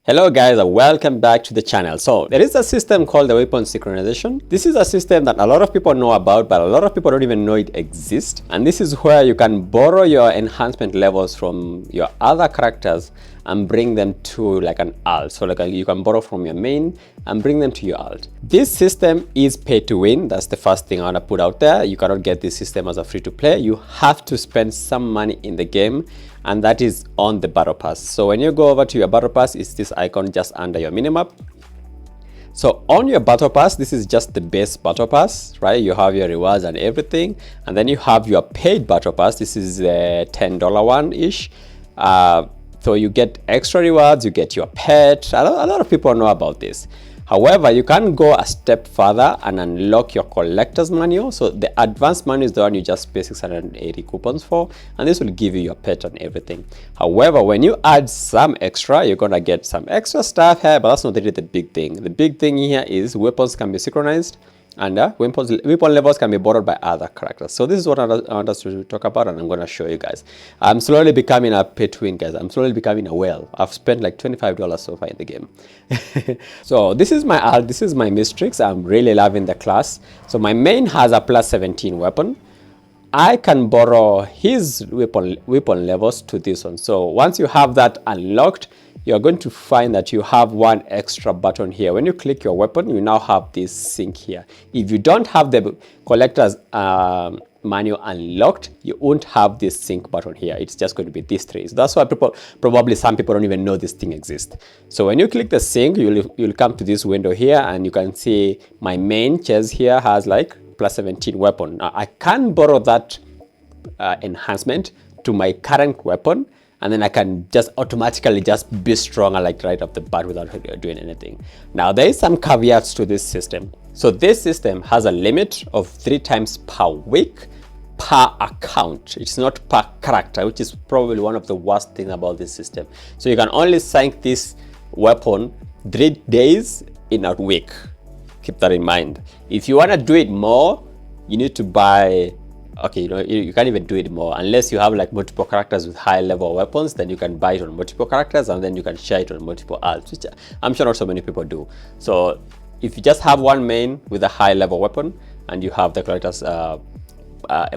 Hello guys and welcome back to the channel. So there is a system called the weapon synchronization. This is a system that a lot of people know about, but a lot of people don't even know it exists. And this is where you can borrow your enhancement levels from your other characters and bring them to like an alt. So you can borrow from your main and bring them to your alt. This system is pay to win. That's the first thing I want to put out there. You cannot get this system as a free to play. You have to spend some money in the game, and that is on the battle pass. So when you go over to your battle pass, it's this icon just under your minimap. So on your battle pass, this is just the base battle pass, right? You have your rewards and everything, and then you have your paid battle pass. This is the $10 one ish. So you get extra rewards, you get your pet. A lot of people know about this. However, you can go a step further and unlock your collector's manual. So the advanced manual is the one you just pay 680 coupons for, and this will give you your pet and everything. However, when you add some extra, you're gonna get some extra stuff here, but that's not really the big thing. The big thing here is weapons can be synchronized, and weapon levels can be borrowed by other characters. So this is what I want us to talk about, and I'm going to show you guys. I'm slowly becoming a pay to win, guys. I'm slowly becoming a whale. I've spent like $25 so far in the game. So this is my alt, this is my Mistrix. I'm really loving the class. So my main has a plus 17 weapon. I can borrow his weapon levels to this one. So once you have that unlocked, you're going to find that you have one extra button here. When you click your weapon, you now have this sync here. If you don't have the collector's manual unlocked, you won't have this sync button here. It's just going to be these three. So that's why probably some people don't even know this thing exists. So when you click the sync, you'll come to this window here, and you can see my main chest here has like plus 17 weapon. Now I can borrow that enhancement to my current weapon, and then I can just automatically just be stronger like right off the bat without doing anything. Now there is some caveats to this system. So this system has a limit of 3 times per week per account. It's not per character, which is probably one of the worst things about this system. So you can only sync this weapon 3 days in a week. Keep that in mind. If you want to do it more, you need to buy, okay, you can't even do it more unless you have like multiple characters with high level weapons. Then you can buy it on multiple characters, and then you can share it on multiple alts, which I'm sure not so many people do. So if you just have one main with a high level weapon and you have the collector's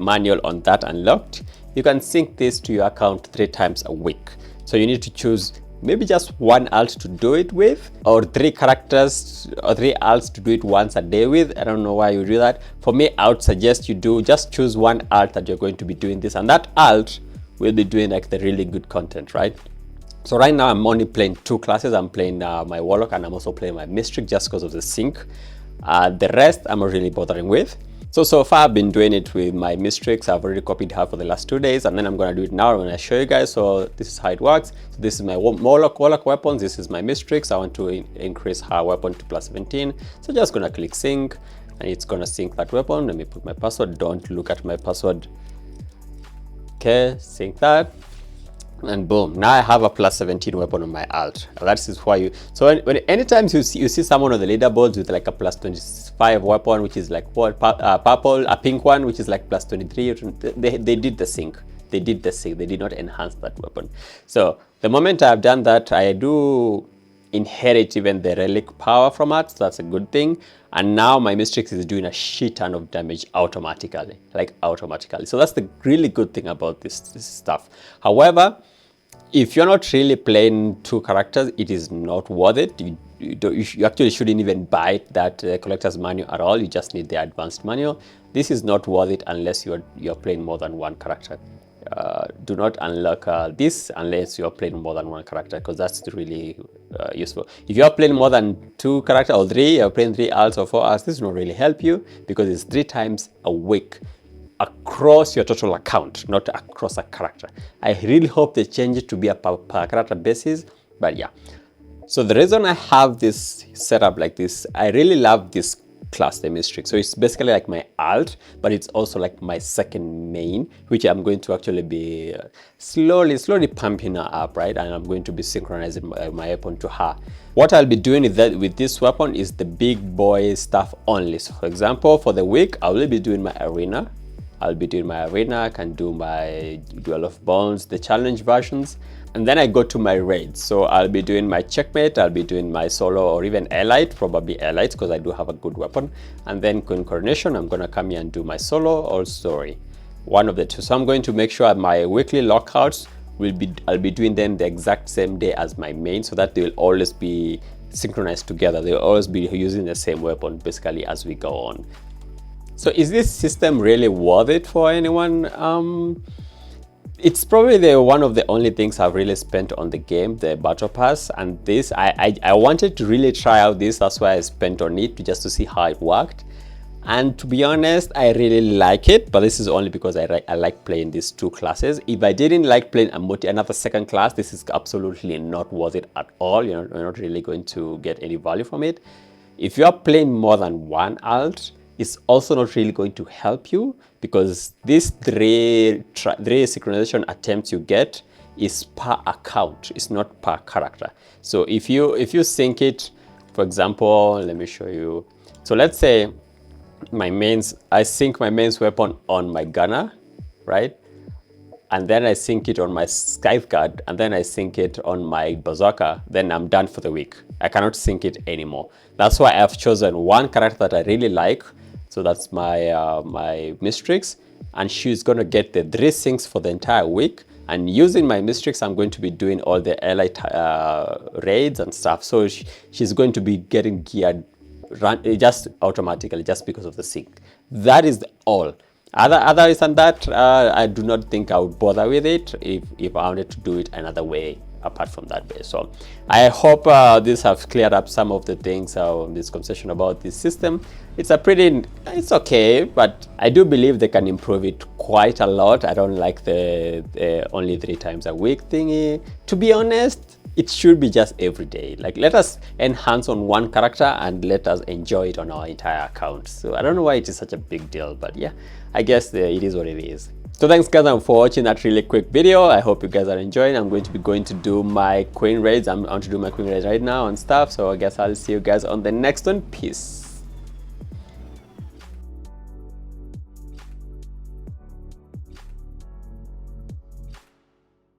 manual on that unlocked, you can sync this to your account 3 times a week. So you need to choose maybe just one alt to do it with, or 3 characters or 3 alts to do it once a day with. I don't know why you do that. For me, I would suggest you just choose one alt that you're going to be doing this, and that alt will be doing like the really good content, right? So right now I'm only playing 2 classes. I'm playing my Warlock, and I'm also playing my Mystic just because of the sync. The rest I'm not really bothering with. So far I've been doing it with my Mistrix. I've already copied her for the last 2 days, and then I'm going to do it now when I show you guys. So this is how it works. So this is my Warlock weapons. This is my Mistrix. I want to increase her weapon to plus 17. So just going to click sync, and it's going to sync that weapon. Let me put my password. Don't look at my password. Okay, sync that. And boom, now I have a plus 17 weapon on my alt. That is why you, so anytime you see someone on the leaderboards with like a plus 25 weapon, which is like what, purple, a pink one, which is like plus 23, they did the sync. They did the sync. They did not enhance that weapon. So the moment I've done that, I do inherit even the relic power from it. So that's a good thing. And now my Mistrix is doing a shit ton of damage automatically, like automatically. So that's the really good thing about this stuff. However, if you're not really playing 2 characters, it is not worth it. You actually shouldn't even buy that collector's manual at all. You just need the advanced manual. This is not worth it unless you're playing more than 1 character. Do not unlock this unless you're playing more than 1 character, because that's really useful. If you're playing more than 2 characters or 3, you're playing 3 alts or 4 alts, this will not really help you, because it's 3 times a week across your total account, not across a character. I really hope they change it to be a per character basis, but yeah. So the reason I have this setup like this, I really love this class, the Mistrix. So it's basically like my alt, but it's also like my second main, which I'm going to actually be slowly pumping her up, right? And I'm going to be synchronizing my weapon to her. What I'll be doing with this weapon is the big boy stuff only. So for example, for the week, I will be doing my arena. I can do my Duel of Bones, the challenge versions. And then I go to my raids. So I'll be doing my checkmate, I'll be doing my solo or even elite, probably elite because I do have a good weapon. And then Queen Coronation, I'm gonna come here and do my solo or story. One of the two. So I'm going to make sure my weekly lockouts I'll be doing them the exact same day as my main, so that they will always be synchronized together. They'll always be using the same weapon basically as we go on. So is this system really worth it for anyone? It's probably one of the only things I've really spent on the game, the battle pass, and this I wanted to really try out this. That's why I spent on it, just to see how it worked. And to be honest, I really like it, but this is only because I like playing these two classes. If I didn't like playing another second class, this is absolutely not worth it at all. You're not really going to get any value from it. If you are playing more than one alt, it's also not really going to help you, because these three synchronization attempts you get is per account, it's not per character. So if you sync it, for example, let me show you. So let's say I sync my mains weapon on my gunner, right? And then I sync it on my scythe guard, and then I sync it on my berserker, then I'm done for the week. I cannot sync it anymore. That's why I've chosen one character that I really like. So that's my my Mistrix, and she's gonna get the 3 syncs for the entire week. And using my Mistrix, I'm going to be doing all the elite raids and stuff. So she's going to be getting geared just automatically, just because of the sync. That is all. Other than that, I do not think I would bother with it if I wanted to do it another way apart from that way. So I hope this has cleared up some of the things, this conversation about this system. It's okay, but I do believe they can improve it quite a lot. I don't like the only 3 times a week thingy. To be honest, it should be just every day. Like, let us enhance on one character and let us enjoy it on our entire account. So I don't know why it is such a big deal, but yeah, I guess it is what it is. So thanks guys for watching that really quick video. I hope you guys are enjoying. I'm going to do my queen raids. I'm on to do my queen raids right now and stuff. So I guess I'll see you guys on the next one. Peace.